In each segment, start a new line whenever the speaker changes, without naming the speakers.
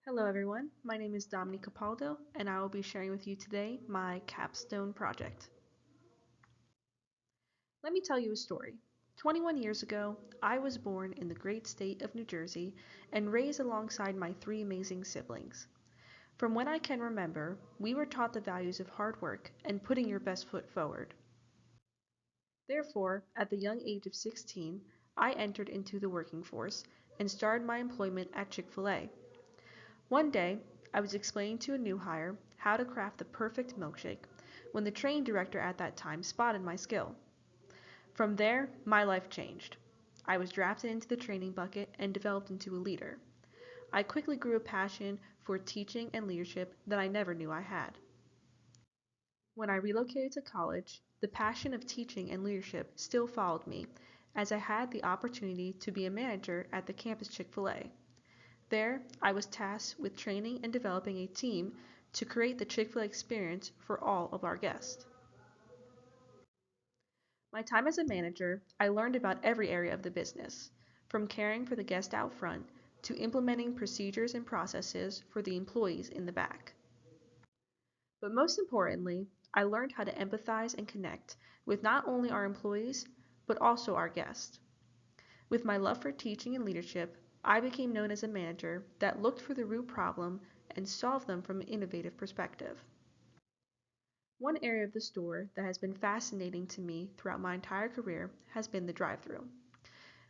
Hello everyone, my name is Dominique Capaldo and I will be sharing with you today my Capstone project. Let me tell you a story. 21 years ago, I was born in the great state of New Jersey and raised alongside my three amazing siblings. From when I can remember, we were taught the values of hard work and putting your best foot forward. Therefore, at the young age of 16, I entered into the working force and started my employment at Chick-Fil-A. One day, I was explaining to a new hire how to craft the perfect milkshake when the training director at that time spotted my skill. From there, my life changed. I was drafted into the training bucket and developed into a leader. I quickly grew a passion for teaching and leadership that I never knew I had. When I relocated to college, the passion of teaching and leadership still followed me as I had the opportunity to be a manager at the campus Chick-fil-A. There, I was tasked with training and developing a team to create the Chick-fil-A experience for all of our guests. My time as a manager, I learned about every area of the business, from caring for the guest out front to implementing procedures and processes for the employees in the back. But most importantly, I learned how to empathize and connect with not only our employees, but also our guests. With my love for teaching and leadership, I became known as a manager that looked for the root problem and solved them from an innovative perspective. One area of the store that has been fascinating to me throughout my entire career has been the drive-thru.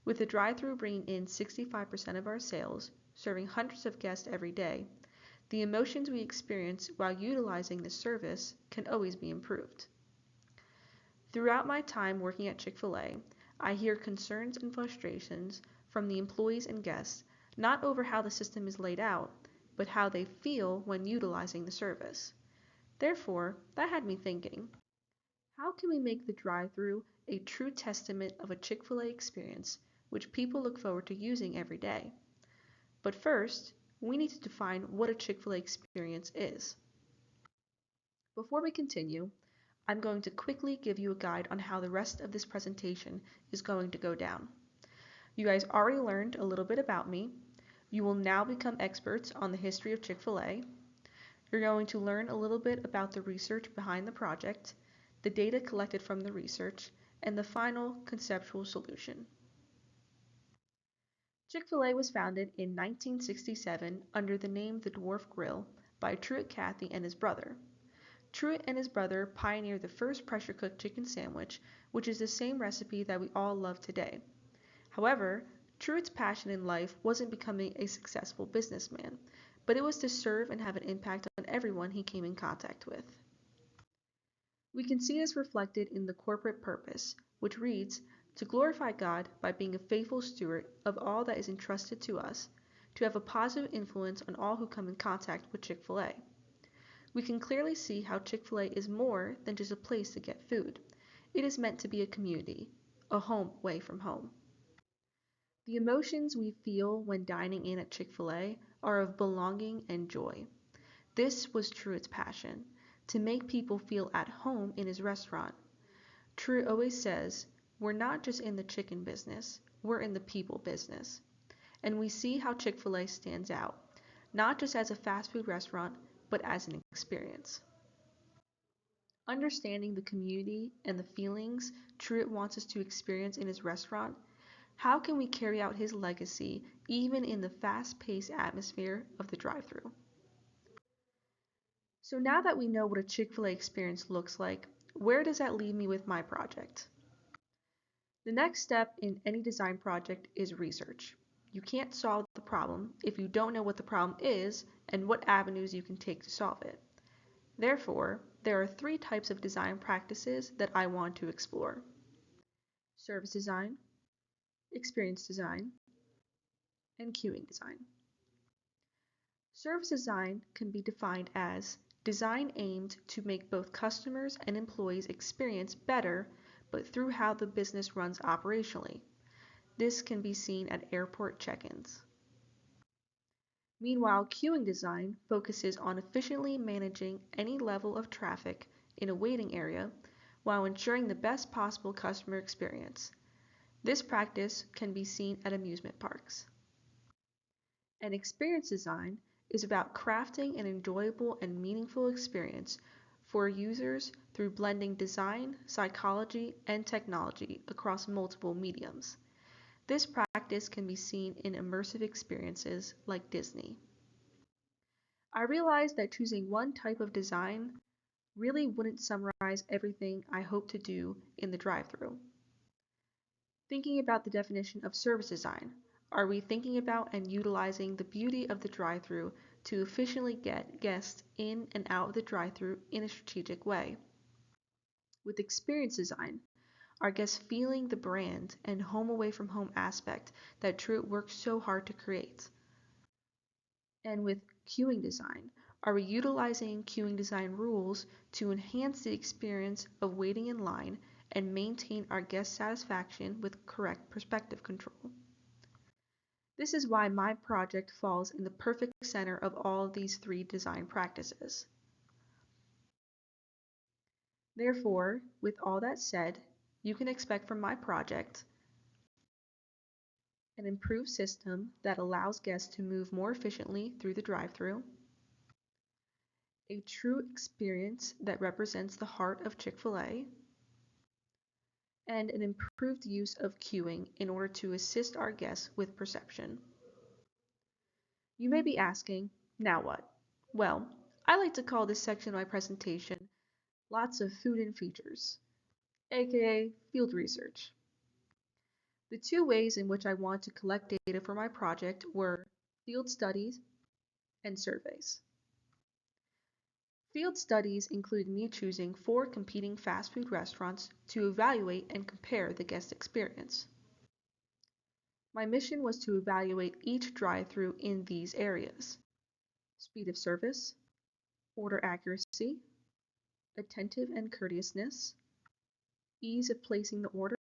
With the drive-thru bringing in 65% of our sales, serving hundreds of guests every day, the emotions we experience while utilizing this service can always be improved. Throughout my time working at Chick-fil-A, I hear concerns and frustrations from the employees and guests, not over how the system is laid out, but how they feel when utilizing the service. Therefore, that had me thinking, how can we make the drive-thru a true testament of a Chick-fil-A experience which people look forward to using every day? But first, we need to define what a Chick-fil-A experience is. Before we continue, I'm going to quickly give you a guide on how the rest of this presentation is going to go down. You guys already learned a little bit about me. You will now become experts on the history of Chick-fil-A. You're going to learn a little bit about the research behind the project, the data collected from the research, and the final conceptual solution. Chick-fil-A was founded in 1967 under the name The Dwarf Grill by Truett Cathy and his brother. Truett and his brother pioneered the first pressure-cooked chicken sandwich, which is the same recipe that we all love today. However, Truett's passion in life wasn't becoming a successful businessman, but it was to serve and have an impact on everyone he came in contact with. We can see this reflected in the corporate purpose, which reads, to glorify God by being a faithful steward of all that is entrusted to us, to have a positive influence on all who come in contact with Chick-fil-A. We can clearly see how Chick-fil-A is more than just a place to get food. It is meant to be a community, a home away from home. The emotions we feel when dining in at Chick-fil-A are of belonging and joy. This was Truett's passion, to make people feel at home in his restaurant. Truett always says, we're not just in the chicken business, we're in the people business. And we see how Chick-fil-A stands out, not just as a fast food restaurant, but as an experience. Understanding the community and the feelings Truett wants us to experience in his restaurant, how can we carry out his legacy even in the fast-paced atmosphere of the drive-thru? So now that we know what a Chick-fil-A experience looks like, where does that leave me with my project? The next step in any design project is research. You can't solve the problem if you don't know what the problem is and what avenues you can take to solve it. Therefore, there are three types of design practices that I want to explore: service design, experience design, and queuing design. Service design can be defined as design aimed to make both customers and employees experience better, but through how the business runs operationally. This can be seen at airport check-ins. Meanwhile, queuing design focuses on efficiently managing any level of traffic in a waiting area while ensuring the best possible customer experience. This practice can be seen at amusement parks. And experience design is about crafting an enjoyable and meaningful experience for users through blending design, psychology, and technology across multiple mediums. This practice can be seen in immersive experiences like Disney. I realized that choosing one type of design really wouldn't summarize everything I hope to do in the drive-thru. Thinking about the definition of service design, are we thinking about and utilizing the beauty of the drive-thru to efficiently get guests in and out of the drive-thru in a strategic way? With experience design, are guests feeling the brand and home away from home aspect that Truett worked so hard to create? And with queuing design, are we utilizing queuing design rules to enhance the experience of waiting in line and maintain our guest satisfaction with correct perspective control? This is why my project falls in the perfect center of all of these three design practices. Therefore, with all that said, you can expect from my project an improved system that allows guests to move more efficiently through the drive-thru, a true experience that represents the heart of Chick-fil-A, and an improved use of queuing in order to assist our guests with perception. You may be asking, now what? Well, I like to call this section of my presentation lots of food and features, aka field research. The two ways in which I want to collect data for my project were field studies and surveys. Field studies include me choosing 4 competing fast food restaurants to evaluate and compare the guest experience. My mission was to evaluate each drive-thru in these areas: speed of service, order accuracy, attentive and courteousness, ease of placing the order,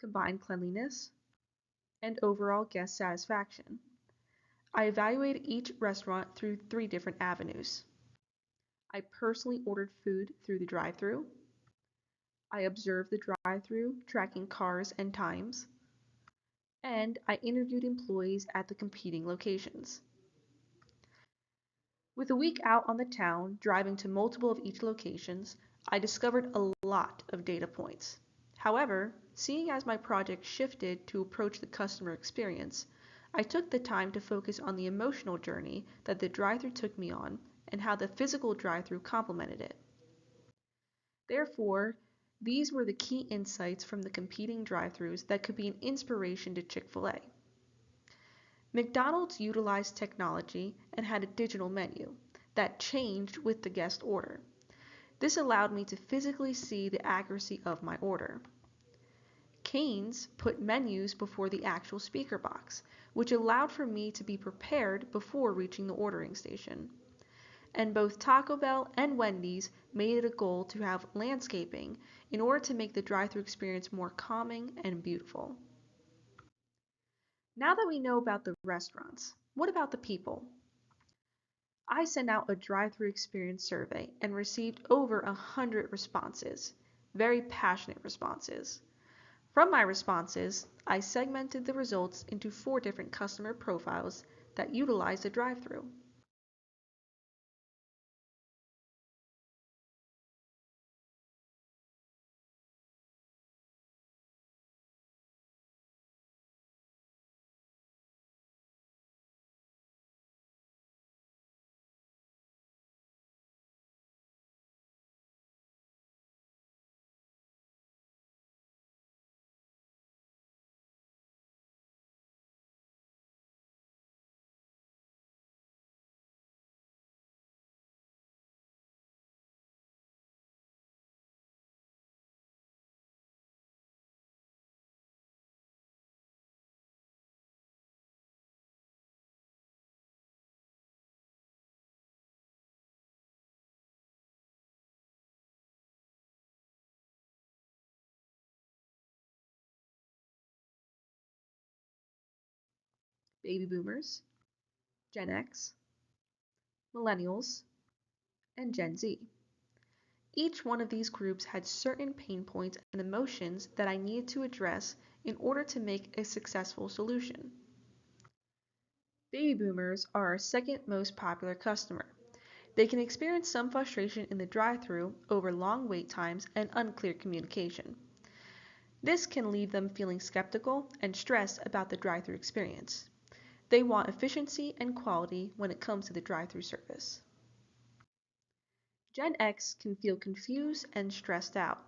combined cleanliness, and overall guest satisfaction. I evaluated each restaurant through 3 different avenues. I personally ordered food through the drive-thru. I observed the drive-thru, tracking cars and times. And I interviewed employees at the competing locations. With a week out on the town, driving to multiple of each locations, I discovered a lot of data points. However, seeing as my project shifted to approach the customer experience, I took the time to focus on the emotional journey that the drive-thru took me on and how the physical drive-thru complemented it. Therefore, these were the key insights from the competing drive-thrus that could be an inspiration to Chick-fil-A. McDonald's utilized technology and had a digital menu that changed with the guest order. This allowed me to physically see the accuracy of my order. Cane's put menus before the actual speaker box, which allowed for me to be prepared before reaching the ordering station. And both Taco Bell and Wendy's made it a goal to have landscaping in order to make the drive-thru experience more calming and beautiful. Now that we know about the restaurants, what about the people? I sent out a drive-thru experience survey and received over 100 responses, very passionate responses. From my responses, I segmented the results into 4 different customer profiles that utilize the drive-thru. Baby boomers, Gen X, millennials, and Gen Z. Each one of these groups had certain pain points and emotions that I needed to address in order to make a successful solution. Baby boomers are our second most popular customer. They can experience some frustration in the drive-thru over long wait times and unclear communication. This can leave them feeling skeptical and stressed about the drive-thru experience. They want efficiency and quality when it comes to the drive-thru service. Gen X can feel confused and stressed out.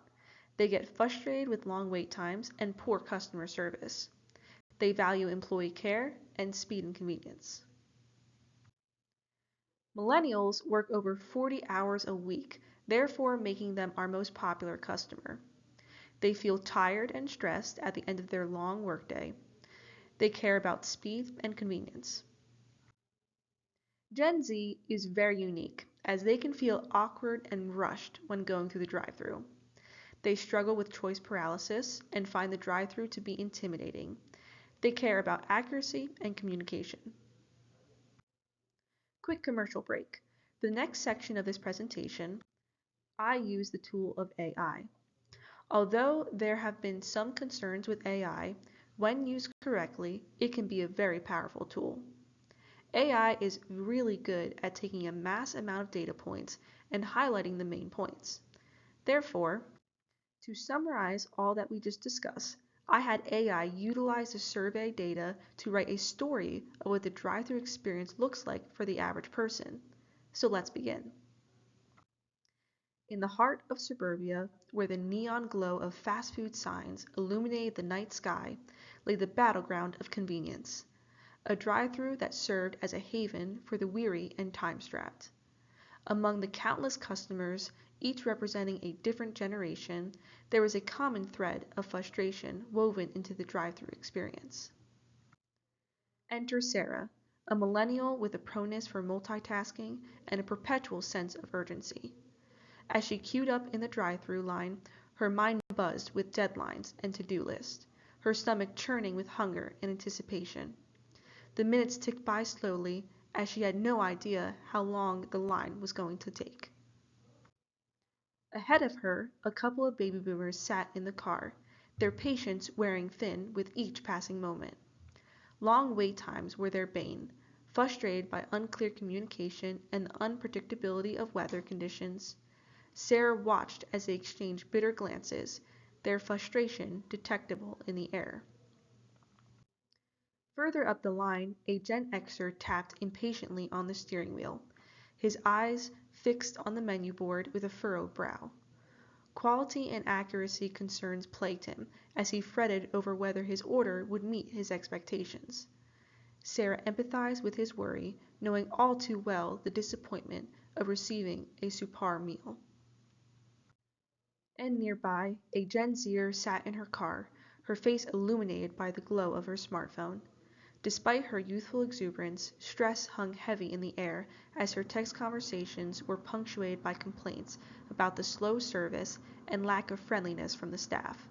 They get frustrated with long wait times and poor customer service. They value employee care and speed and convenience. Millennials work over 40 hours a week, therefore making them our most popular customer. They feel tired and stressed at the end of their long workday. They care about speed and convenience. Gen Z is very unique, as they can feel awkward and rushed when going through the drive-thru. They struggle with choice paralysis and find the drive-thru to be intimidating. They care about accuracy and communication. Quick commercial break. For the next section of this presentation, I use the tool of AI. Although there have been some concerns with AI, when used correctly, it can be a very powerful tool. AI is really good at taking a mass amount of data points and highlighting the main points. Therefore, to summarize all that we just discussed, I had AI utilize the survey data to write a story of what the drive-thru experience looks like for the average person. So let's begin. In the heart of suburbia, where the neon glow of fast food signs illuminated the night sky, lay the battleground of convenience. A drive-thru that served as a haven for the weary and time-strapped. Among the countless customers, each representing a different generation, there was a common thread of frustration woven into the drive-thru experience. Enter Sarah, a millennial with a proneness for multitasking and a perpetual sense of urgency. As she queued up in the drive-thru line, her mind buzzed with deadlines and to-do lists, her stomach churning with hunger and anticipation. The minutes ticked by slowly, as she had no idea how long the line was going to take. Ahead of her, a couple of baby boomers sat in the car, their patience wearing thin with each passing moment. Long wait times were their bane, frustrated by unclear communication and the unpredictability of weather conditions. Sarah watched as they exchanged bitter glances, their frustration detectable in the air. Further up the line, a Gen Xer tapped impatiently on the steering wheel, his eyes fixed on the menu board with a furrowed brow. Quality and accuracy concerns plagued him as he fretted over whether his order would meet his expectations. Sarah empathized with his worry, knowing all too well the disappointment of receiving a subpar meal. And nearby, a Gen Zer sat in her car, her face illuminated by the glow of her smartphone. Despite her youthful exuberance, stress hung heavy in the air as her text conversations were punctuated by complaints about the slow service and lack of friendliness from the staff.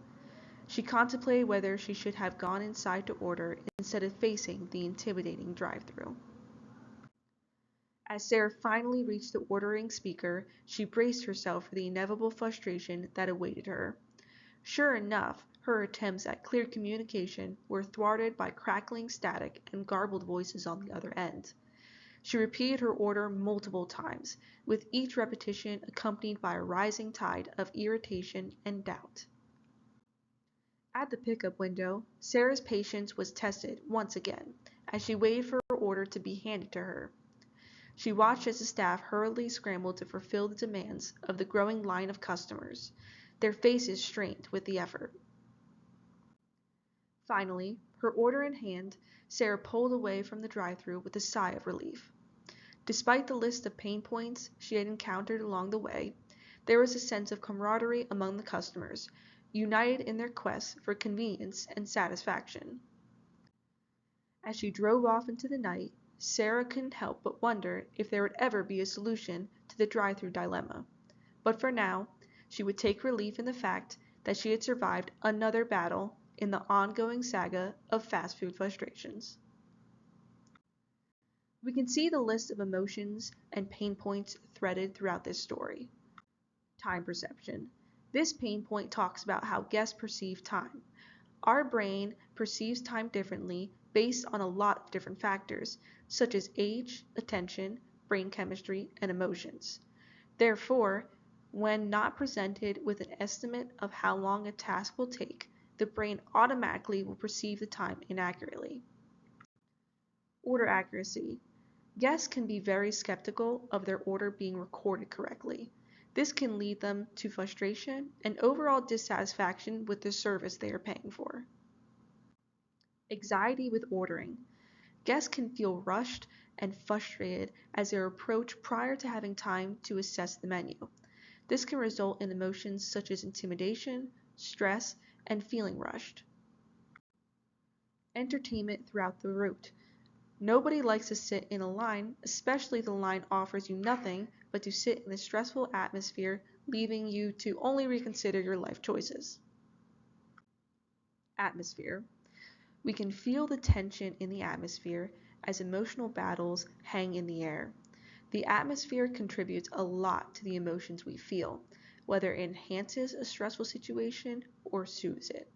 She contemplated whether she should have gone inside to order instead of facing the intimidating drive-thru. As Sarah finally reached the ordering speaker, she braced herself for the inevitable frustration that awaited her. Sure enough, her attempts at clear communication were thwarted by crackling static and garbled voices on the other end. She repeated her order multiple times, with each repetition accompanied by a rising tide of irritation and doubt. At the pickup window, Sarah's patience was tested once again, as she waited for her order to be handed to her. She watched as the staff hurriedly scrambled to fulfill the demands of the growing line of customers, their faces strained with the effort. Finally, her order in hand, Sarah pulled away from the drive-thru with a sigh of relief. Despite the list of pain points she had encountered along the way, there was a sense of camaraderie among the customers, united in their quest for convenience and satisfaction. As she drove off into the night, Sarah couldn't help but wonder if there would ever be a solution to the drive-thru dilemma. But for now, she would take relief in the fact that she had survived another battle in the ongoing saga of fast food frustrations. We can see the list of emotions and pain points threaded throughout this story. Time perception. This pain point talks about how guests perceive time. Our brain perceives time differently based on a lot of different factors, such as age, attention, brain chemistry, and emotions. Therefore, when not presented with an estimate of how long a task will take, the brain automatically will perceive the time inaccurately. Order accuracy. Guests can be very skeptical of their order being recorded correctly. This can lead them to frustration and overall dissatisfaction with the service they are paying for. Anxiety with ordering. Guests can feel rushed and frustrated as they approach prior to having time to assess the menu. This can result in emotions such as intimidation, stress, and feeling rushed. Entertainment throughout the route. Nobody likes to sit in a line, especially if the line offers you nothing but to sit in a stressful atmosphere, leaving you to only reconsider your life choices. Atmosphere. We can feel the tension in the atmosphere as emotional battles hang in the air. The atmosphere contributes a lot to the emotions we feel, whether it enhances a stressful situation or soothes it.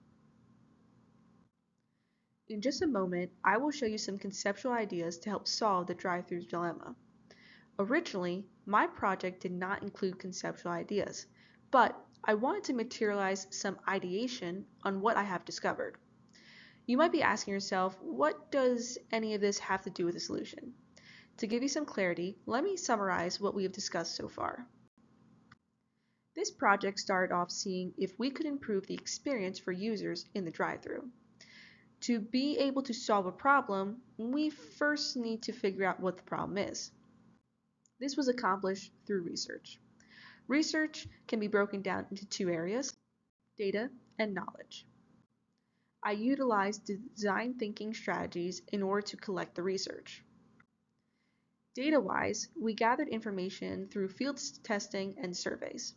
In just a moment, I will show you some conceptual ideas to help solve the drive-thru dilemma. Originally, my project did not include conceptual ideas, but I wanted to materialize some ideation on what I have discovered. You might be asking yourself, what does any of this have to do with the solution? To give you some clarity, let me summarize what we have discussed so far. This project started off seeing if we could improve the experience for users in the drive-thru. To be able to solve a problem, we first need to figure out what the problem is. This was accomplished through research. Research can be broken down into two areas: data and knowledge. I utilized design thinking strategies in order to collect the research. Data-wise, we gathered information through field testing and surveys.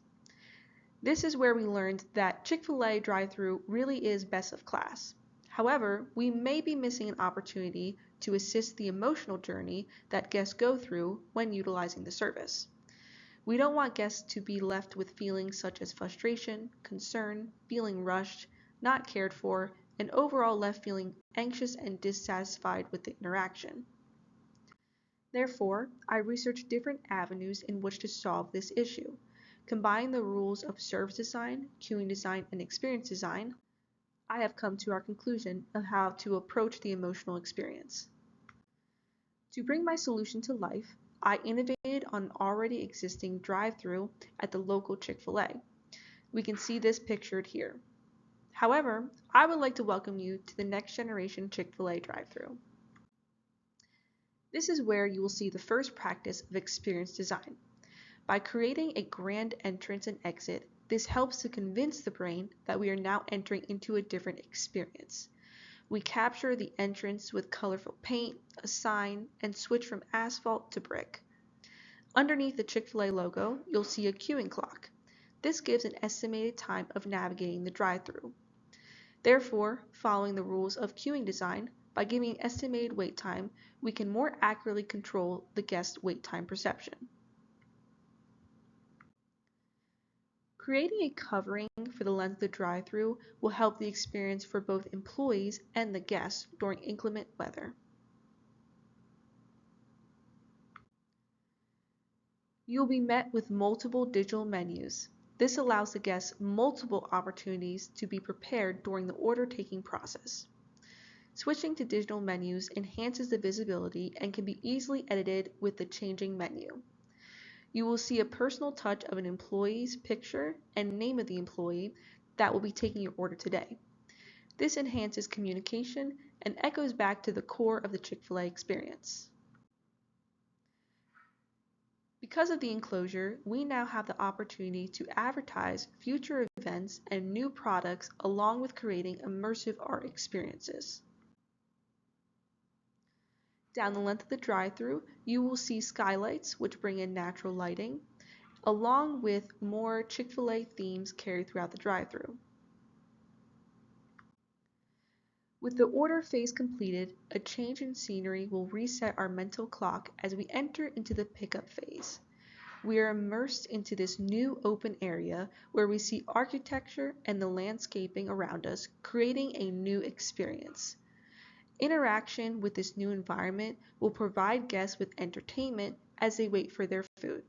This is where we learned that Chick-Fil-A Drive Thru really is best of class. However, we may be missing an opportunity to assist the emotional journey that guests go through when utilizing the service. We don't want guests to be left with feelings such as frustration, concern, feeling rushed, not cared for, and overall left feeling anxious and dissatisfied with the interaction. Therefore, I researched different avenues in which to solve this issue. Combining the rules of service design, queuing design, and experience design, I have come to our conclusion of how to approach the emotional experience. To bring my solution to life, I innovated on an already existing drive-thru at the local Chick-fil-A. We can see this pictured here. However, I would like to welcome you to the next generation Chick-fil-A drive-thru. This is where you will see the first practice of experience design. By creating a grand entrance and exit, this helps to convince the brain that we are now entering into a different experience. We capture the entrance with colorful paint, a sign, and switch from asphalt to brick. Underneath the Chick-fil-A logo, you'll see a queuing clock. This gives an estimated time of navigating the drive-thru. Therefore, following the rules of queuing design, by giving an estimated wait time, we can more accurately control the guest wait time perception. Creating a covering for the length of the drive-thru will help the experience for both employees and the guests during inclement weather. You'll be met with multiple digital menus. This allows the guests multiple opportunities to be prepared during the order-taking process. Switching to digital menus enhances the visibility and can be easily edited with the changing menu. You will see a personal touch of an employee's picture and name of the employee that will be taking your order today. This enhances communication and echoes back to the core of the Chick-fil-A experience. Because of the enclosure, we now have the opportunity to advertise future events and new products along with creating immersive art experiences. Down the length of the drive-thru, you will see skylights, which bring in natural lighting, along with more Chick-fil-A themes carried throughout the drive-thru. With the order phase completed, a change in scenery will reset our mental clock as we enter into the pickup phase. We are immersed into this new open area where we see architecture and the landscaping around us, creating a new experience. Interaction with this new environment will provide guests with entertainment as they wait for their food.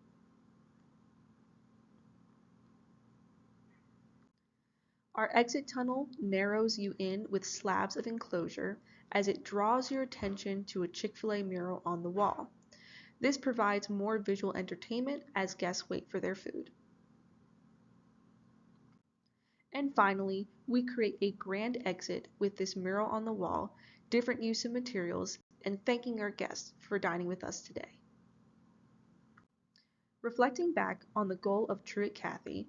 Our exit tunnel narrows you in with slabs of enclosure as it draws your attention to a Chick-fil-A mural on the wall. This provides more visual entertainment as guests wait for their food. And finally, we create a grand exit with this mural on the wall, different use of materials, and thanking our guests for dining with us today. Reflecting back on the goal of Truett Cathy,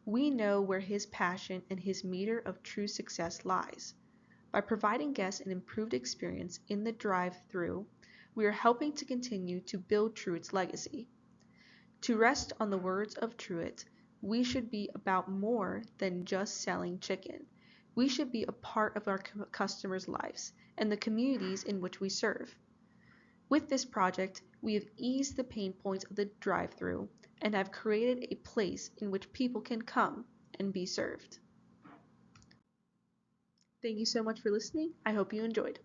we know where his passion and his meter of true success lies. By providing guests an improved experience in the drive-thru, we are helping to continue to build Truett's legacy. To rest on the words of Truett, we should be about more than just selling chicken. We should be a part of our customers' lives and the communities in which we serve. With this project, we have eased the pain points of the drive-thru and have created a place in which people can come and be served. Thank you so much for listening. I hope you enjoyed.